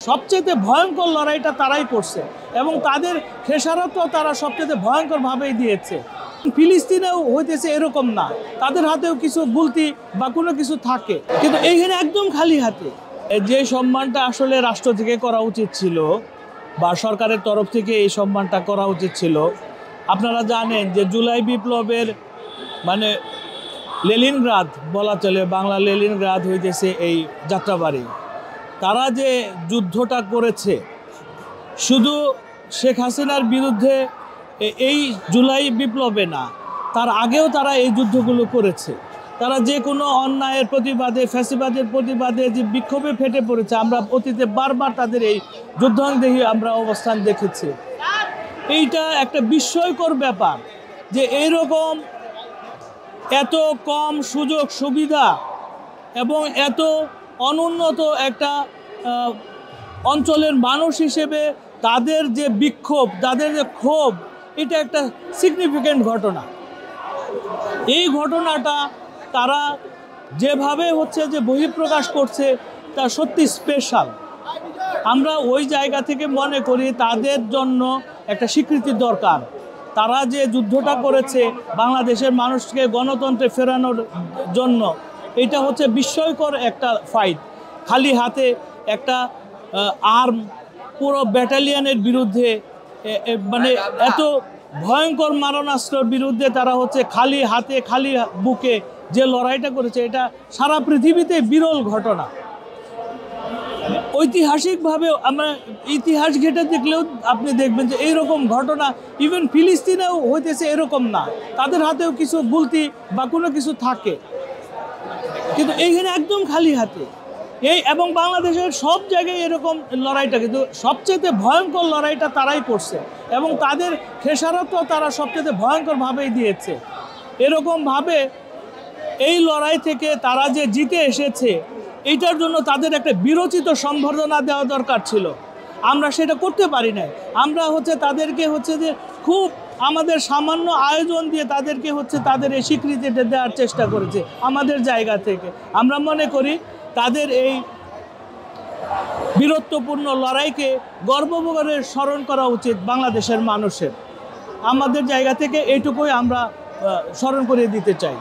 সবচেয়ে ভয়ঙ্কর লড়াইটা তারাই করছে এবং তাদের খেসারতও তারা সবচেয়ে ভয়ঙ্করভাবেই দিয়েছে। ফিলিস্তিনেও হইতেছে এরকম না, তাদের হাতেও কিছু গুলতি বা কোনো কিছু থাকে, কিন্তু এইখানে একদম খালি হাতে। যে সম্মানটা আসলে রাষ্ট্র থেকে করা উচিত ছিল বা সরকারের তরফ থেকে এই সম্মানটা করা উচিত ছিল, আপনারা জানেন যে জুলাই বিপ্লবের মানে লেনিনগ্রাদ বলা চলে, বাংলা লেনিনগ্রাদ হইতেছে এই যাত্রাবাড়ি। তারা যে যুদ্ধটা করেছে শুধু শেখ হাসিনার বিরুদ্ধে এই জুলাই বিপ্লবে না, তার আগেও তারা এই যুদ্ধগুলো করেছে। তারা যে কোনো অন্যায়ের প্রতিবাদে, ফ্যাসিবাদের প্রতিবাদে যে বিক্ষোভে ফেটে পড়েছে, আমরা অতীতে বারবার তাদের এই যুদ্ধংদেহী আমরা অবস্থান দেখেছি। এইটা একটা বিস্ময়কর ব্যাপার যে এইরকম এত কম সুযোগ সুবিধা এবং এত অনুন্নত একটা অঞ্চলের মানুষ হিসেবে তাদের যে বিক্ষোভ, তাদের যে ক্ষোভ, এটা একটা সিগনিফিক্যান্ট ঘটনা। এই ঘটনাটা তারা যেভাবে হচ্ছে যে বহিঃপ্রকাশ করছে তা সত্যি স্পেশাল। আমরা ওই জায়গা থেকে মনে করি তাদের জন্য একটা স্বীকৃতি দরকার। তারা যে যুদ্ধটা করেছে বাংলাদেশের মানুষকে গণতন্ত্রে ফেরানোর জন্য, এটা হচ্ছে বিস্ময়কর একটা ফাইট। খালি হাতে একটা আর্ম পুরো ব্যাটালিয়নের বিরুদ্ধে, মানে এত ভয়ঙ্কর মারণাস্ত্রের বিরুদ্ধে তারা হচ্ছে খালি হাতে খালি বুকে যে লড়াইটা করেছে, এটা সারা পৃথিবীতে বিরল ঘটনা। ঐতিহাসিকভাবে আমরা ইতিহাস ঘেঁটে দেখলেও আপনি দেখবেন যে এইরকম ঘটনা ইভেন ফিলিস্তিনেও হইতেছে এরকম না, তাদের হাতেও কিছু গুলতি বা কোনো কিছু থাকে, কিন্তু এইখানে একদম খালি হাতে। এবং বাংলাদেশের সব জায়গায় এরকম লড়াইটা, কিন্তু সবচেয়ে ভয়ঙ্কর লড়াইটা তারাই করছে এবং তাদের খেসারতও তারা সবচেয়ে ভয়ঙ্করভাবেই দিয়েছে। এরকমভাবে এই লড়াই থেকে তারা যে জিতে এসেছে, এইটার জন্য তাদের একটা বিরচিত সম্বর্ধনা দেওয়া দরকার ছিল। আমরা সেটা করতে পারি নাই। আমরা হচ্ছে তাদেরকে হচ্ছে যে খুব আমাদের সামান্য আয়োজন দিয়ে তাদেরকে হচ্ছে তাদের এই স্বীকৃতিটা দেওয়ার চেষ্টা করেছে আমাদের জায়গা থেকে। আমরা মনে করি তাদের এই বীরত্বপূর্ণ লড়াইকে গর্বভরে স্মরণ করা উচিত বাংলাদেশের মানুষের। আমাদের জায়গা থেকে এইটুকুই আমরা স্মরণ করিয়ে দিতে চাই।